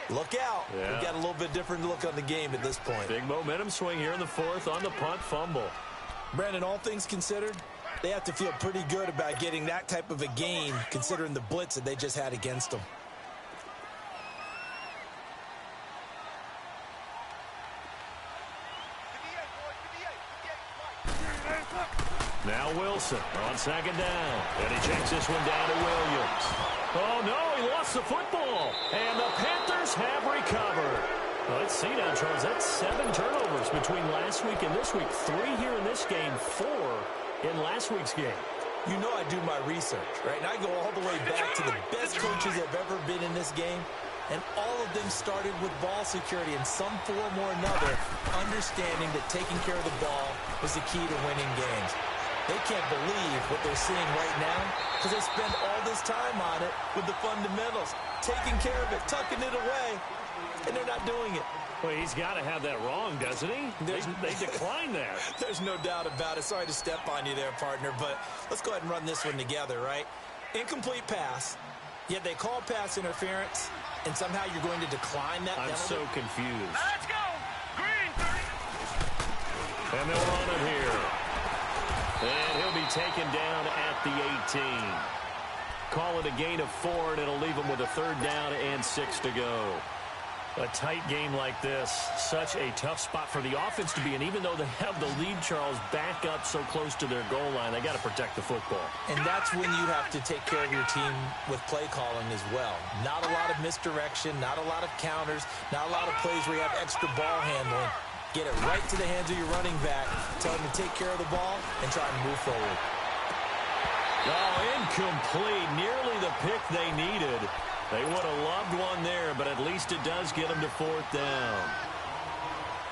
look out. Yeah. We've got a little bit different look on the game at this point. Big momentum swing here in the 4th on the punt fumble. Brandon, all things considered, They have to feel pretty good about getting that type of a gain, considering the blitz that they just had against them. Now Wilson on second down. And he checks this one down to Williams. Oh, no, he lost the football. And the Panthers have recovered. Well, let's see now, Charles. That's 7 turnovers between last week and this week. 3 here in this game, 4 in last week's game. You know I do my research, right? And I go all the way back to the best coaches that have ever been in this game. And all of them started with ball security in some form or another, understanding that taking care of the ball was the key to winning games. They can't believe what they're seeing right now because they spend all this time on it with the fundamentals, taking care of it, tucking it away, and they're not doing it. Well, he's got to have that wrong, doesn't he? They decline that. There's no doubt about it. Sorry to step on you there, partner, but let's go ahead and run this one together, right? Incomplete pass, yet they call pass interference, and somehow you're going to decline that penalty? I'm so confused. Let's go. Green 30. And they'll run it here. And he'll be taken down at the 18. Call it a gain of 4, and it'll leave him with a 3rd down and 6 to go. A tight game like this, such a tough spot for the offense to be in. Even though they have the lead, Charles, back up so close to their goal line, they got to protect the football. And that's when you have to take care of your team with play calling as well. Not a lot of misdirection, not a lot of counters, not a lot of plays where you have extra ball handling. Get it right to the hands of your running back, tell him to take care of the ball, and try and move forward. Oh, incomplete. Nearly the pick they needed. They would have loved one there, but at least it does get them to 4th down.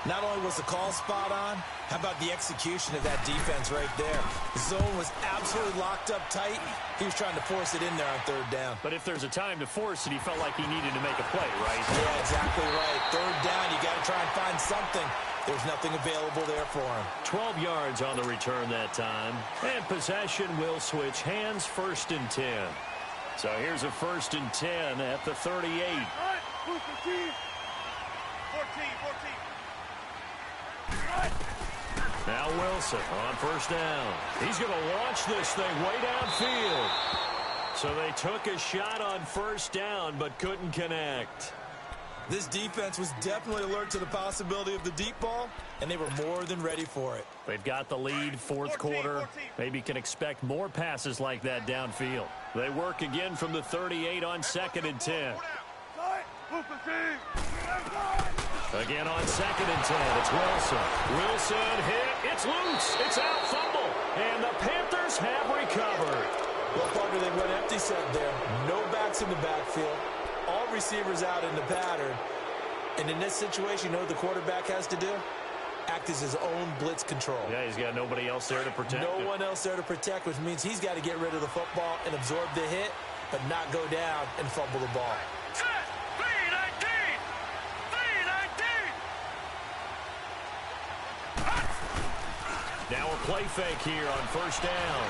Not only was the call spot on, how about the execution of that defense right there? The zone was absolutely locked up tight. He was trying to force it in there on 3rd down. But if there's a time to force it, he felt like he needed to make a play, right? Yeah, exactly right. 3rd down, you got to try and find something. There's nothing available there for him. 12 yards on the return that time. And possession will switch hands, 1st and 10. So here's a 1st and 10 at the 38. All right, who's the team? 14. Now Wilson on 1st down. He's going to launch this thing way downfield. So they took a shot on 1st down but couldn't connect. This defense was definitely alert to the possibility of the deep ball, and they were more than ready for it. They've got the lead, 4th quarter. Maybe can expect more passes like that downfield. They work again from the 38 on 2nd and 10. Again on 2nd and 10, it's Wilson. Wilson hit, it's loose, it's out, fumble, and the Panthers have recovered. Well, partner, they went empty set there. No backs in the backfield. All receivers out in the pattern. And in this situation, you know what the quarterback has to do? Act as his own blitz control. Yeah, he's got nobody else there to protect No one else there to protect, which means he's got to get rid of the football and absorb the hit, but not go down and fumble the ball. Set. 319. 319. Now a play fake here on 1st down.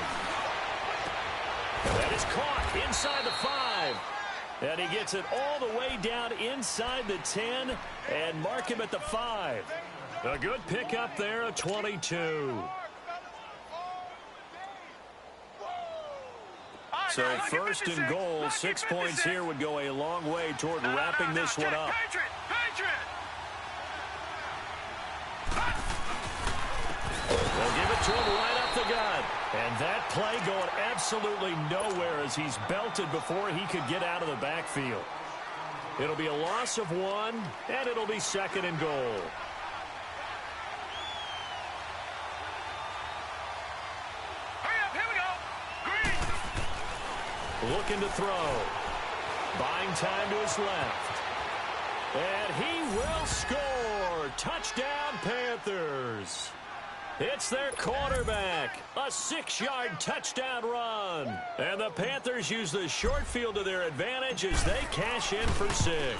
That is caught inside the 5. And he gets it all the way down inside the 10 and mark him at the 5. A good pickup there, a 22. So 1st and goal, 6 points here would go a long way toward wrapping this one up. They'll give it to him right up the gut. And that play going absolutely nowhere as he's belted before he could get out of the backfield. It'll be a loss of 1, and it'll be 2nd and goal. Hurry up, here we go. Green. Looking to throw. Buying time to his left. And he will score. Touchdown, Panthers. It's their quarterback. A 6-yard touchdown run. And the Panthers use the short field to their advantage as they cash in for 6.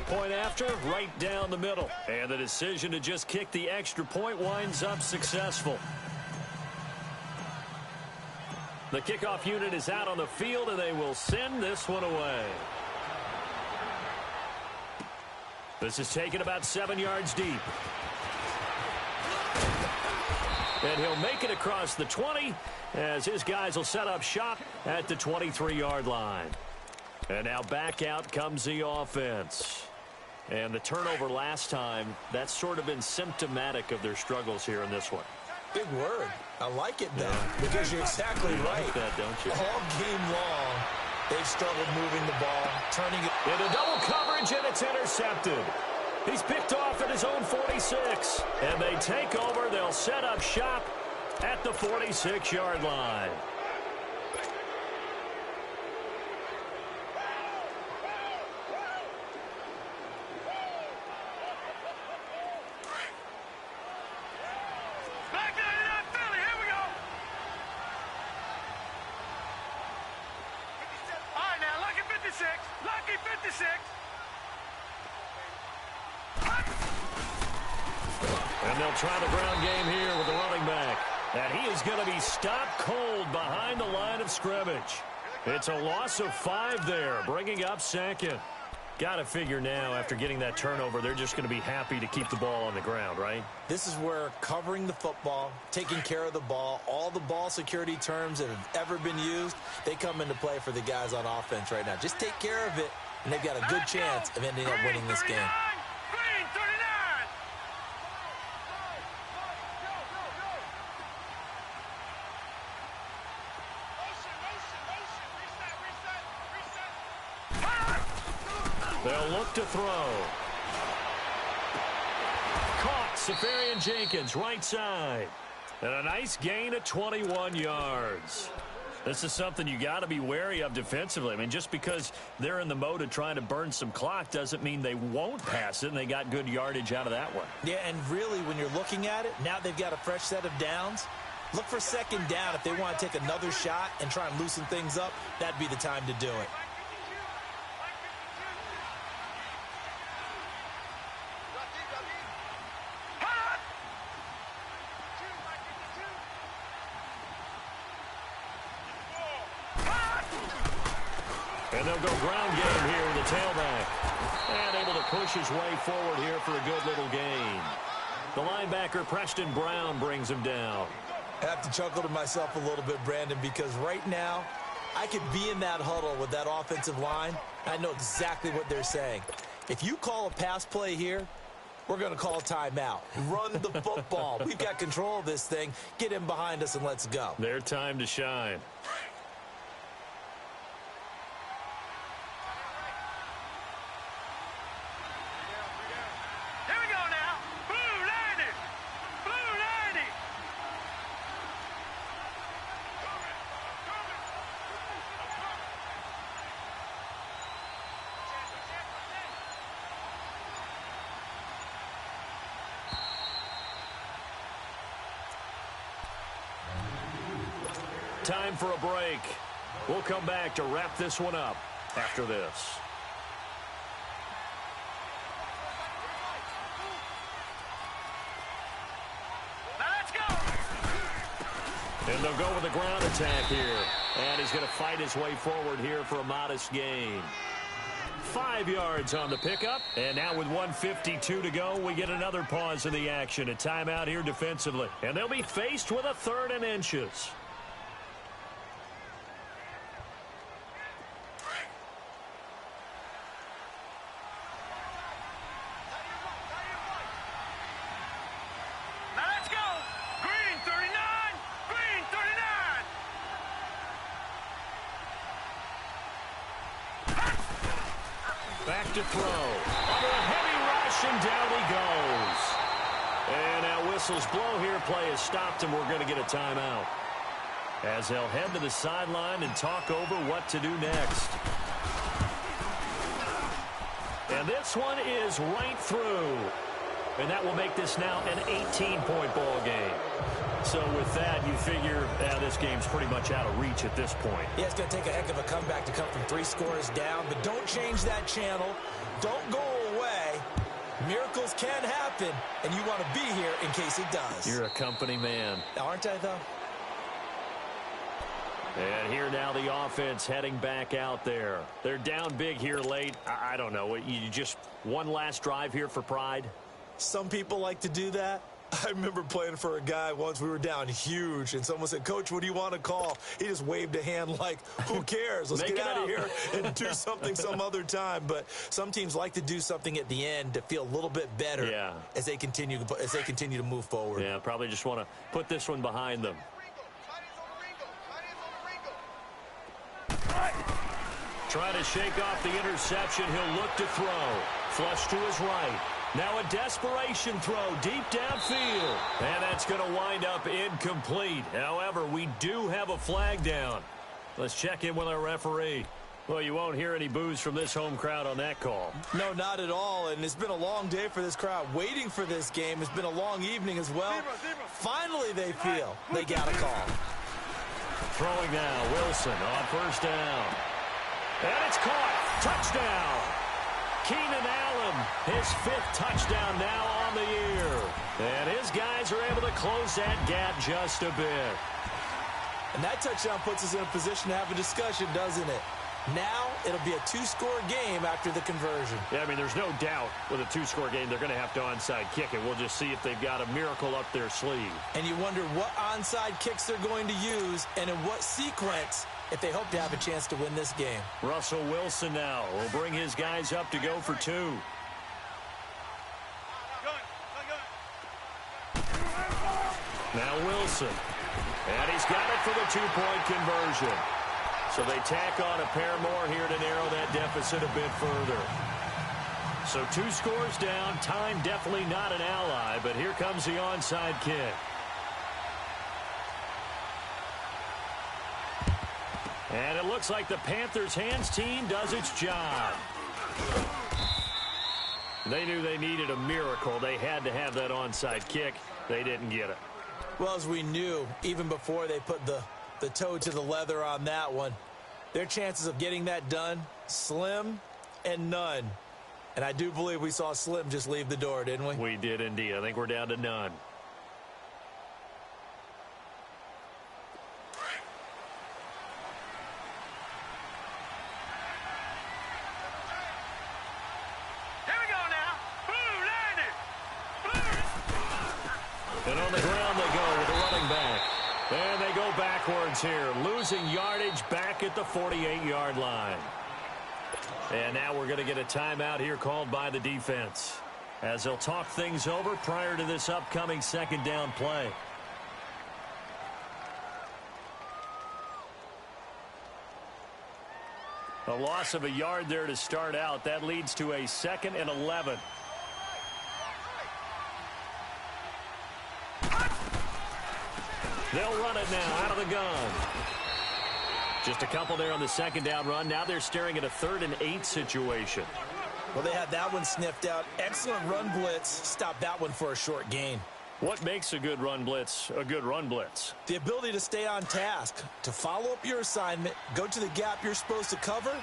Point after, right down the middle. And the decision to just kick the extra point winds up successful. The kickoff unit is out on the field, and they will send this one away. This is taken about 7 yards deep. And he'll make it across the 20 as his guys will set up shop at the 23-yard line. And now back out comes the offense. And the turnover last time, that's sort of been symptomatic of their struggles here in this one. Big word. I like it, though, because you're exactly right. Like that, don't you? All game long, they've struggled moving the ball, turning it. Into double coverage, and it's intercepted. He's picked off at his own 46. And they take over. They'll set up shop at the 46-yard line. Lucky 56. And they'll try the ground game here with the running back. And he is going to be stopped cold behind the line of scrimmage. It's a loss of 5 there, bringing up second. Got to figure now, after getting that turnover, they're just going to be happy to keep the ball on the ground, right? This is where covering the football, taking care of the ball, all the ball security terms that have ever been used, they come into play for the guys on offense right now. Just take care of it, and they've got a good chance of ending up winning this game. Green 39. They'll look to throw. Caught. Safarian-Jenkins, right side. And a nice gain of 21 yards. This is something you got to be wary of defensively. I mean, just because they're in the mode of trying to burn some clock doesn't mean they won't pass it, and they got good yardage out of that one. Yeah, and really, when you're looking at it, now they've got a fresh set of downs. Look for second down. If they want to take another shot and try and loosen things up, that'd be the time to do it. And they'll go ground game here with the tailback. And able to push his way forward here for a good little gain. The linebacker, Preston Brown, brings him down. I have to chuckle to myself a little bit, Brandon, because right now, I could be in that huddle with that offensive line. I know exactly what they're saying. If you call a pass play here, we're going to call a timeout. Run the football. We've got control of this thing. Get him behind us and let's go. Their time to shine. Here we go now. Blue 90. Blue 90. Time for a break. We'll come back to wrap this one up after this. Now let's go. And they'll go with a ground attack here. And he's going to fight his way forward here for a modest gain. 5 yards on the pickup. And now with 1:52 to go, we get another pause in the action. A timeout here defensively. And they'll be faced with a 3rd and inches. Now let's go. Green 39. Green 39. Back to throw. Under a heavy rush, and down he goes. And now whistles blow here. Play is stopped, and we're going to get a timeout. As they'll head to the sideline and talk over what to do next. And this one is right through. And that will make this now an 18-point ball game. So with that, you figure this game's pretty much out of reach at this point. Yeah, it's going to take a heck of a comeback to come from 3 scores down, but don't change that channel. Don't go away. Miracles can happen, and you want to be here in case it does. You're a company man. Aren't I, though? And here now the offense heading back out there. They're down big here late. I don't know. You just one last drive here for pride? Some people like to do that. I remember playing for a guy once. We were down huge, and someone said, "Coach, what do you want to call?" He just waved a hand like, who cares? Let's get out of here and do something some other time. But some teams like to do something at the end to feel a little bit better as they continue to move forward. Yeah, probably just want to put this one behind them. Trying to shake off the interception. He'll look to throw. Flush to his right. Now a desperation throw deep downfield. And that's going to wind up incomplete. However, we do have a flag down. Let's check in with our referee. Well, you won't hear any boos from this home crowd on that call. No, not at all. And it's been a long day for this crowd waiting for this game. It's been a long evening as well. Finally, they feel they got a call. Throwing now, Wilson on first down. And it's caught. Touchdown. Keenan Allen, his 5th touchdown now on the year. And his guys are able to close that gap just a bit. And that touchdown puts us in a position to have a discussion, doesn't it? Now it'll be a 2-score game after the conversion. Yeah, I mean, there's no doubt with a 2-score game they're going to have to onside kick it. We'll just see if they've got a miracle up their sleeve. And you wonder what onside kicks they're going to use and in what sequence if they hope to have a chance to win this game. Russell Wilson now will bring his guys up to go for 2. Now Wilson. And he's got it for the 2-point conversion. So they tack on a pair more here to narrow that deficit a bit further. So 2 scores down. Time definitely not an ally, but here comes the onside kick. And it looks like the Panthers hands team does its job. They knew they needed a miracle. They had to have that onside kick. They didn't get it. Well, as we knew, even before they put the toe to the leather on that one, their chances of getting that done, slim and none. And I do believe we saw Slim just leave the door, didn't we? We did indeed. I think we're down to none. And on the ground they go with the running back. And they go backwards here, losing yardage back at the 48-yard line. And now we're going to get a timeout here called by the defense, as they'll talk things over prior to this upcoming 2nd down play. A loss of a yard there to start out. That leads to a 2nd and 11. They'll run it now out of the gun. Just a couple there on the 2nd down run. Now they're staring at a 3rd and 8 situation. Well, they had that one sniffed out. Excellent run blitz. Stop that one for a short gain. What makes a good run blitz a good run blitz? The ability to stay on task, to follow up your assignment, go to the gap you're supposed to cover,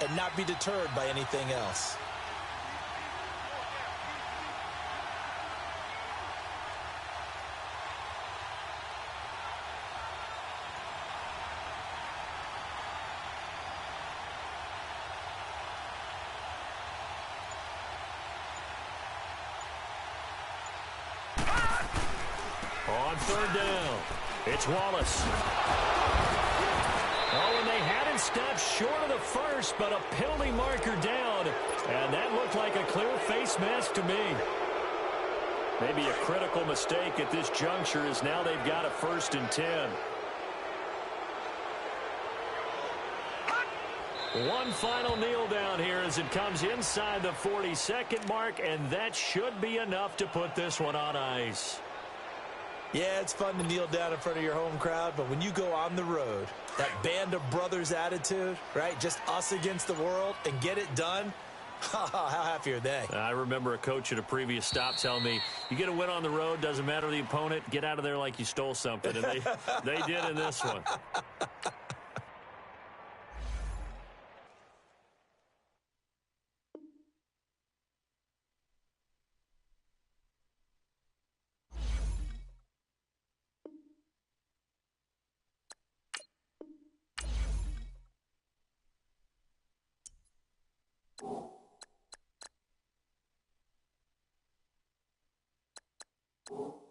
and not be deterred by anything else. On 3rd down, it's Wallace. Oh, and they had him stopped short of the 1st, but a penalty marker down. And that looked like a clear face mask to me. Maybe a critical mistake at this juncture, as now they've got a 1st and 10. One final kneel down here as it comes inside the 42nd mark, and that should be enough to put this one on ice. Yeah, it's fun to kneel down in front of your home crowd, but when you go on the road, that band of brothers attitude, right, just us against the world, and get it done, how happy are they? I remember a coach at a previous stop telling me, you get a win on the road, doesn't matter the opponent, get out of there like you stole something, and they did in this one. Oh.